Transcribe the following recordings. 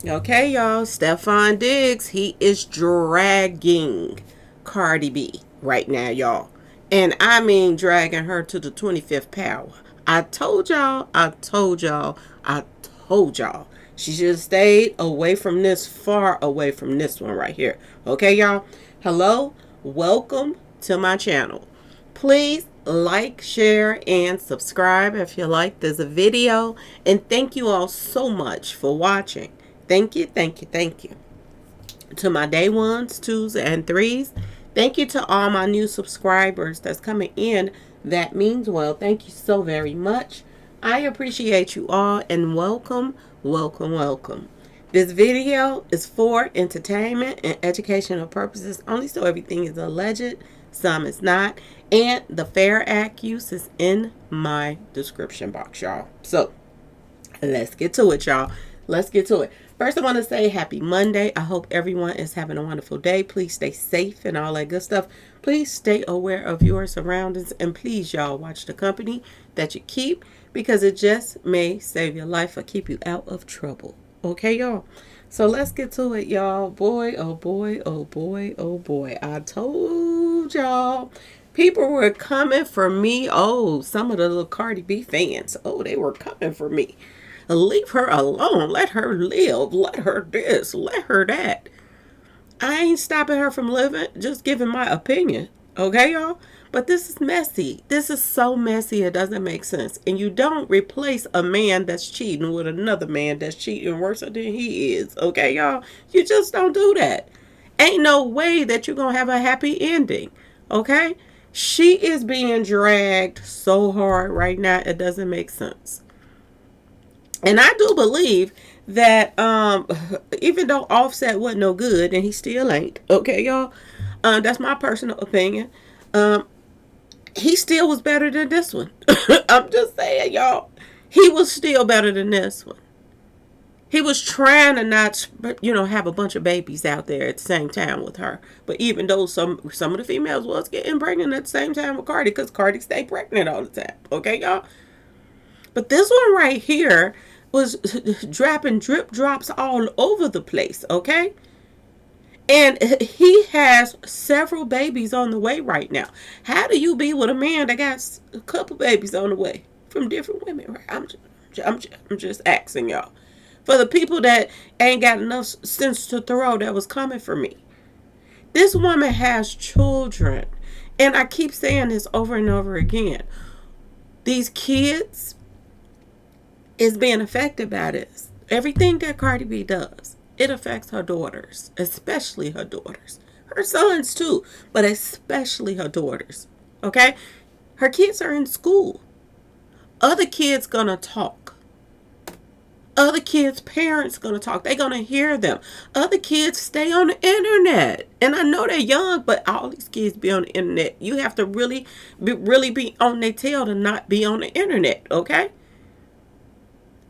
Okay, y'all. Stefon Diggs, he is dragging Cardi B right now, y'all. And I mean dragging her to the 25th power. I told y'all, I told y'all, I told y'all. She should have stayed away from this, far away from this one right here. Okay, y'all? Hello? Welcome to my channel. Please like, share, and subscribe if you like this video. And thank you all so much for watching. Thank you, thank you, thank you. To my day ones, twos, and threes. Thank you to all my new subscribers that's coming in. That means well. Thank you so very much. I appreciate you all and welcome, welcome, welcome. This video is for entertainment and educational purposes only, so everything is alleged, some is not, and the Fair Act use is in my description box, y'all. So, let's get to it, y'all. Let's get to it. First, I want to say happy Monday. I hope everyone is having a wonderful day. Please stay safe and all that good stuff. Please stay aware of your surroundings. And please, y'all, watch the company that you keep because it just may save your life or keep you out of trouble. Okay, y'all? So let's get to it, y'all. Boy, oh boy, oh boy, oh boy. I told y'all. People were coming for me. Oh, some of the little Cardi B fans. Oh, they were coming for me. Leave her alone. Let her live. Let her this. Let her that. I ain't stopping her from living. Just giving my opinion. Okay, y'all? But this is messy. This is so messy it doesn't make sense. And you don't replace a man that's cheating with another man that's cheating worse than he is. Okay, y'all? You just don't do that. Ain't no way that you're going to have a happy ending. Okay? She is being dragged so hard right now, it doesn't make sense. And I do believe that even though Offset wasn't no good, and he still ain't, okay, y'all, that's my personal opinion. Um, he still was better than this one. I'm just saying, y'all, he was still better than this one. He was trying to not, have a bunch of babies out there at the same time with her. But even though some of the females was getting pregnant at the same time with Cardi, because Cardi stayed pregnant all the time, okay, y'all. But this one right here was dropping drip drops all over the place, okay? And he has several babies on the way right now. How do you be with a man that got a couple babies on the way from different women? Right? I'm just asking y'all. For the people that ain't got enough sense to throw that was coming for me. This woman has children. And I keep saying this over and over again. These kids is being affected by this. Everything that Cardi B does, it affects her daughters, especially her daughters. Her sons too, but especially her daughters. Okay? Her kids are in school. Other kids gonna talk. Other kids' parents gonna talk. They gonna hear them. Other kids stay on the internet. And I know they're young, but all these kids be on the internet. You have to really be on their tail to not be on the internet, okay?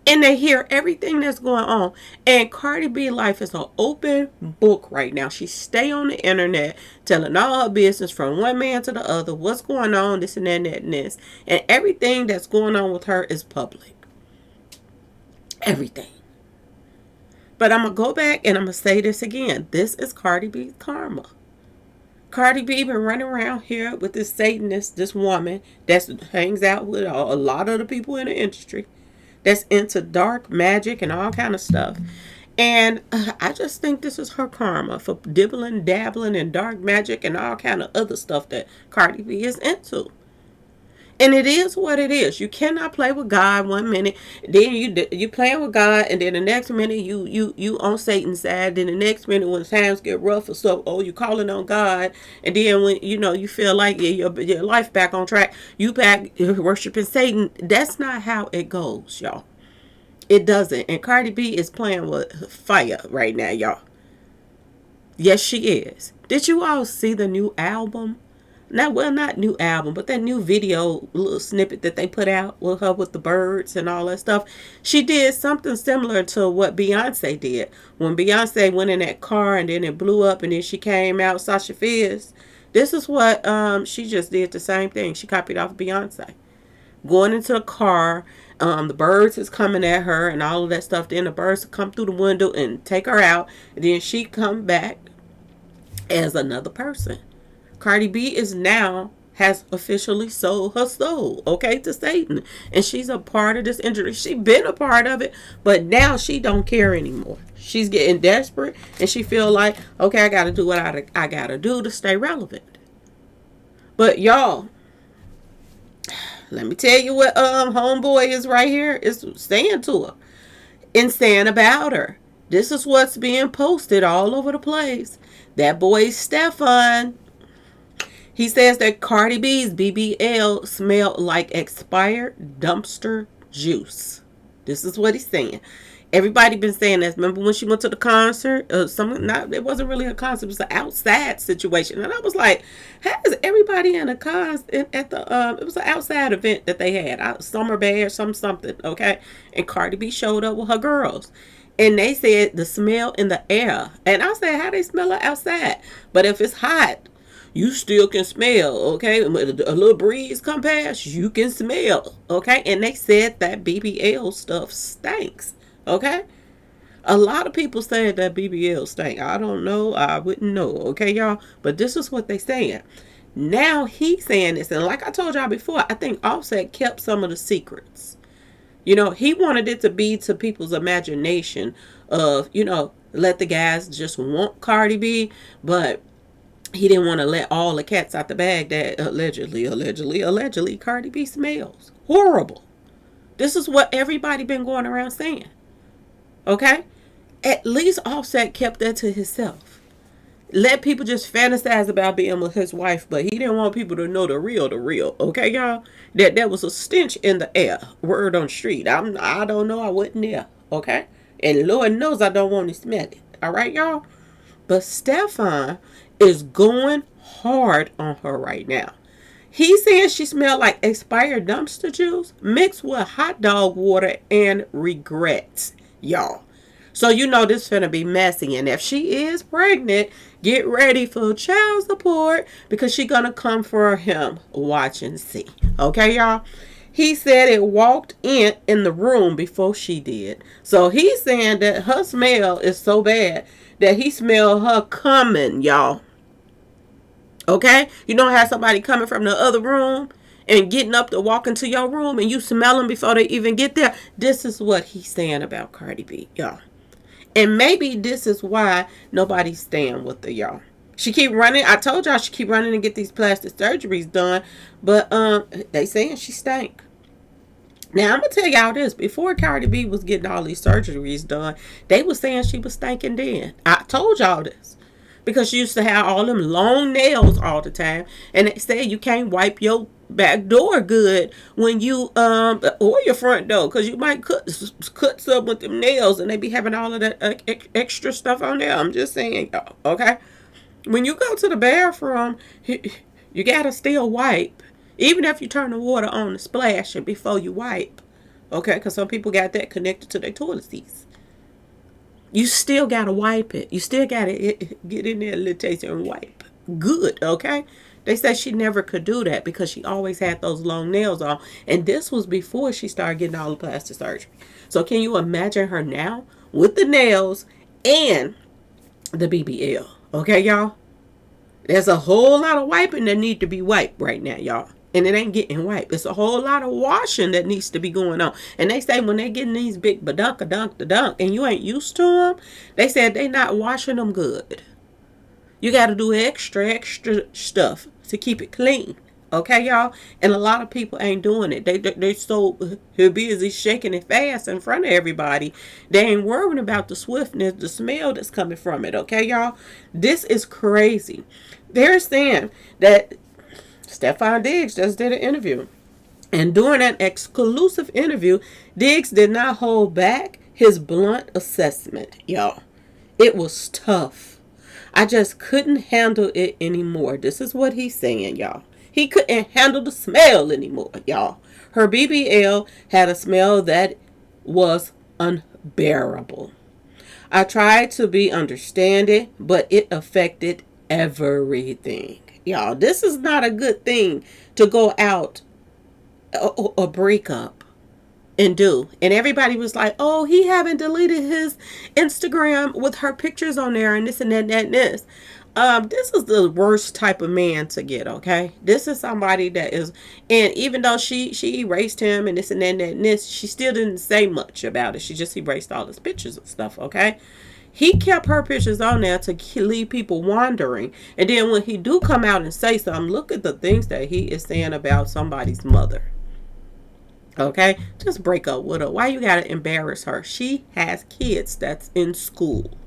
And they hear everything that's going on. And Cardi B life is an open book right now. She stay on the internet telling all her business from one man to the other. What's going on, this and that and that and this. And everything that's going on with her is public. Everything. But I'm going to go back and I'm going to say this again. This is Cardi B's karma. Cardi B been running around here with this Satanist, this woman that hangs out with a lot of the people in the industry. That's into dark magic and all kind of stuff. And I just think this is her karma for dibbling, dabbling in dark magic and all kind of other stuff that Cardi B is into. And it is what it is. You cannot play with God one minute, then you playing with God, and then the next minute you on Satan's side. Then the next minute when times get rough or so, oh, you calling on God, and then when you feel like your life back on track, you back worshiping Satan. That's not how it goes, y'all. It doesn't. And Cardi B is playing with fire right now, y'all. Yes, she is. Did you all see the new album? Not new album, but that new video little snippet that they put out with her with the birds and all that stuff. She did something similar to what Beyonce did. When Beyonce went in that car and then it blew up and then she came out, Sasha Fierce. This is what she just did the same thing. She copied off Beyonce. Going into the car, The birds is coming at her and all of that stuff. Then the birds come through the window and take her out. And then she come back as another person. Cardi B is now has officially sold her soul, okay, to Satan. And she's a part of this injury. She's been a part of it, but now she don't care anymore. She's getting desperate and she feel like, okay, I got to do what I got to do to stay relevant. But y'all, let me tell you what homeboy is right here is saying to her and saying about her. This is what's being posted all over the place. That boy Stefan, he says that Cardi B's BBL smelled like expired dumpster juice. This is what he's saying. Everybody been saying this. Remember when she went to the concert? It wasn't really a concert. It was an outside situation. And I was like, how is everybody in a concert at the, it was an outside event that they had. Summer Bash, something, okay? And Cardi B showed up with her girls. And they said the smell in the air. And I said, how they smell it outside? But if it's hot, you still can smell, okay? When a little breeze come past, you can smell, okay? And they said that BBL stuff stinks, okay? A lot of people said that BBL stink. I don't know. I wouldn't know, okay, y'all? But this is what they saying. Now he's saying this. And like I told y'all before, I think Offset kept some of the secrets. You know, he wanted it to be to people's imagination of, you know, let the guys just want Cardi B, but he didn't want to let all the cats out the bag that allegedly Cardi B smells horrible. This is what everybody been going around saying. Okay? At least Offset kept that to himself. Let people just fantasize about being with his wife, but he didn't want people to know the real. Okay, y'all? That there was a stench in the air. Word on the street. I don't know. I wasn't there. Okay? And Lord knows I don't want to smell it. All right, y'all? But Stefan is going hard on her right now. He's saying she smelled like expired dumpster juice mixed with hot dog water and regrets, y'all. So you know this finna be messy. And if she is pregnant, get ready for child support because she gonna come for him. Watch and see. Okay, y'all? He said it walked in the room before she did. So he's saying that her smell is so bad that he smelled her coming, y'all. Okay? You don't have somebody coming from the other room and getting up to walk into your room and you smell them before they even get there. This is what he's saying about Cardi B, y'all. And maybe this is why nobody's staying with her, y'all. She keep running. I told y'all she keep running and get these plastic surgeries done. But they saying she stank. Now, I'm going to tell y'all this. Before Cardi B was getting all these surgeries done, they were saying she was stinking then. I told y'all this. Because she used to have all them long nails all the time. And they said you can't wipe your back door good when you, or your front door. Because you might cut some with them nails and they be having all of that extra stuff on there. I'm just saying, y'all. Okay? When you go to the bathroom, you got to still wipe. Even if you turn the water on and splash it before you wipe. Okay? Because some people got that connected to their toilet seats. You still got to wipe it. You still got to get in there a little taste and wipe. Good, okay? They said she never could do that because she always had those long nails on. And this was before she started getting all the plastic surgery. So can you imagine her now with the nails and the BBL? Okay, y'all? There's a whole lot of wiping that need to be wiped right now, y'all. And it ain't getting wiped. It's a whole lot of washing that needs to be going on. And they say when they getting these big badunk and you ain't used to them, they said they not washing them good. You got to do extra stuff to keep it clean. Okay, y'all? And a lot of people ain't doing it. They so busy shaking it fast in front of everybody. They ain't worrying about the swiftness, the smell that's coming from it. Okay, y'all? This is crazy. They're saying that Stefon Diggs just did an interview. And during an exclusive interview, Diggs did not hold back his blunt assessment, y'all. It was tough. I just couldn't handle it anymore. This is what he's saying, y'all. He couldn't handle the smell anymore, y'all. Her BBL had a smell that was unbearable. I tried to be understanding, but it affected everything. Y'all, this is not a good thing to go out a breakup. and do. And everybody was like, oh, he haven't deleted his Instagram with her pictures on there and this and that and that and this. This is the worst type of man to get, okay? This is somebody that is, and even though she erased him and this and that and this, she still didn't say much about it. She just erased all his pictures and stuff, okay? He kept her pictures on there to leave people wondering. And then when he do come out and say something, look at the things that he is saying about somebody's mother. Okay? Just break up with her. Why you gotta embarrass her? She has kids that's in school.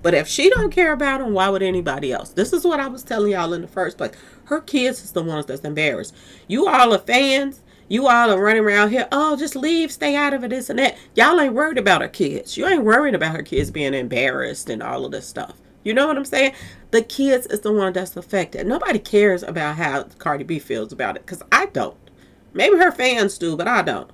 But if she don't care about him, why would anybody else? This is what I was telling y'all in the first place. Her kids is the ones that's embarrassed. You all are fans. You all are running around here. Oh, just leave, stay out of it, this and that. Y'all ain't worried about her kids. You ain't worried about her kids being embarrassed and all of this stuff. You know what I'm saying? The kids is the one that's affected. Nobody cares about how Cardi B feels about it, because I don't. Maybe her fans do, but I don't.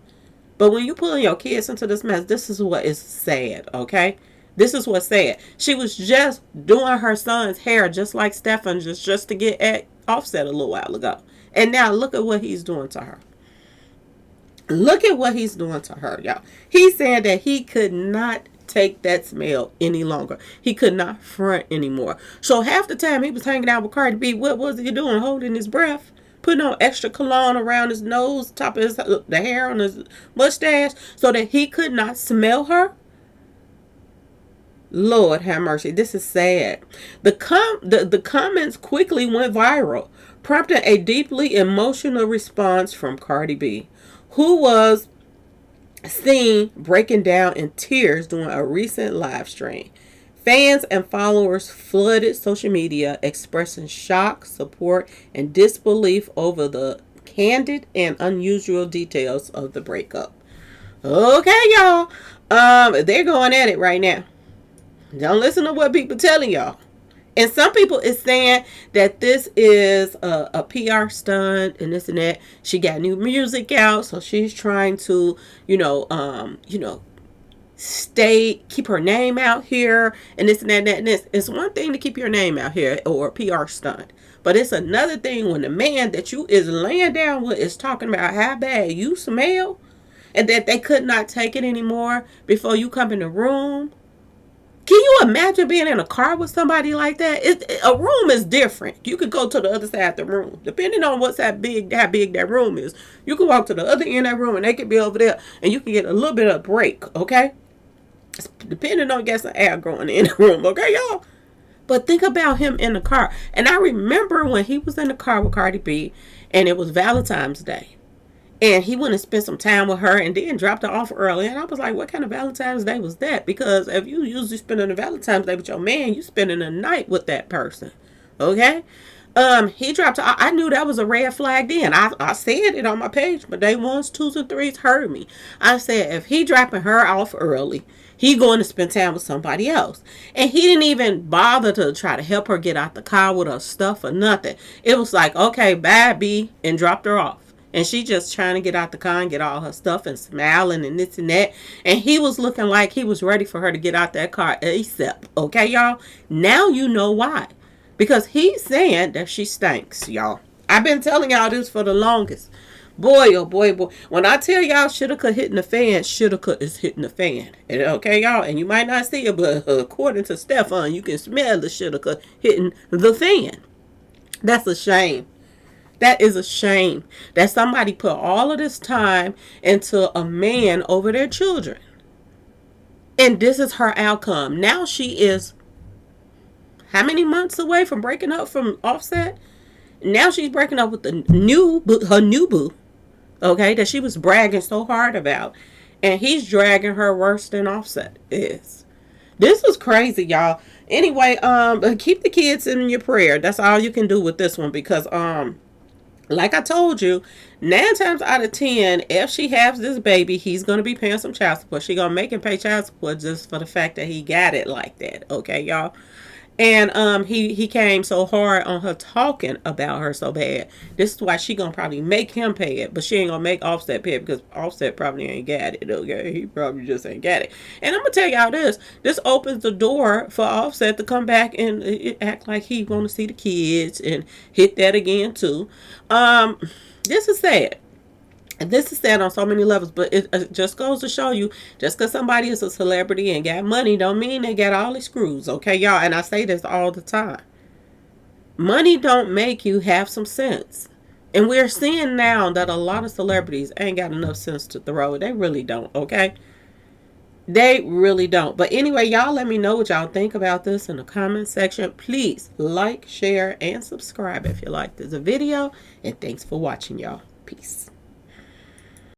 But when you pulling your kids into this mess, this is what is sad, okay? This is what's sad. She was just doing her son's hair just like Stefan, just to get at Offset a little while ago. And now look at what he's doing to her. Look at what he's doing to her, y'all. He's saying that he could not take that smell any longer. He could not front anymore. So half the time he was hanging out with Cardi B, what was he doing? Holding his breath, putting on extra cologne around his nose, top of his, the hair on his mustache, so that he could not smell her. Lord have mercy. This is sad. The comments quickly went viral, prompting a deeply emotional response from Cardi B, who was seen breaking down in tears during a recent live stream. Fans and followers flooded social media expressing shock, support, and disbelief over the candid and unusual details of the breakup. Okay, y'all. They're going at it right now. Don't listen to what people telling y'all. And some people is saying that this is a PR stunt and this and that. She got new music out, so she's trying to, keep her name out here and this and that and that and this. It's one thing to keep your name out here or a PR stunt, but it's another thing when the man that you is laying down with is talking about how bad you smell and that they could not take it anymore before you come in the room. Can you imagine being in a car with somebody like that? A room is different. You could go to the other side of the room. Depending on how big that room is. You can walk to the other end of that room and they could be over there and you can get a little bit of break, okay? Depending on get some air growing in the room, okay, y'all? But think about him in the car. And I remember when he was in the car with Cardi B and it was Valentine's Day. And he went and spent some time with her and then dropped her off early. And I was like, what kind of Valentine's Day was that? Because if you usually spending a Valentine's Day with your man, you spending a night with that person. Okay? He dropped her. I knew that was a red flag then. I said it on my page, but day ones, twos, and threes heard me. I said, if he dropping her off early, he going to spend time with somebody else. And he didn't even bother to try to help her get out the car with her stuff or nothing. It was like, okay, bye, B, and dropped her off. And she just trying to get out the car and get all her stuff and smiling and this and that. And he was looking like he was ready for her to get out that car ASAP. Okay, y'all? Now you know why. Because he's saying that she stinks, y'all. I've been telling y'all this for the longest. Boy, oh boy, boy. When I tell y'all Shittaka hitting the fan, Shittaka is hitting the fan. And, okay, y'all? And you might not see it, but according to Stefan, you can smell the Shittaka hitting the fan. That's a shame. That is a shame that somebody put all of this time into a man over their children. And this is her outcome. Now she is how many months away from breaking up from Offset? Now she's breaking up with her new boo. Okay, that she was bragging so hard about. And he's dragging her worse than Offset is. This was crazy, y'all. Anyway, keep the kids in your prayer. That's all you can do with this one because like I told you, 9 times out of 10, if she has this baby, he's going to be paying some child support. She's going to make him pay child support just for the fact that he got it like that. Okay, y'all? And he came so hard on her talking about her so bad. This is why she going to probably make him pay it. But she ain't going to make Offset pay it because Offset probably ain't got it. Okay, he probably just ain't got it. And I'm going to tell y'all this. This opens the door for Offset to come back and act like he want to see the kids and hit that again too. This is sad. And this is sad on so many levels, but it just goes to show you, just because somebody is a celebrity and got money don't mean they got all the screws, okay, y'all? And I say this all the time. Money don't make you have some sense. And we're seeing now that a lot of celebrities ain't got enough sense to throw. They really don't, okay? They really don't. But anyway, y'all let me know what y'all think about this in the comment section. Please like, share, and subscribe if you like this video. And thanks for watching, y'all. Peace.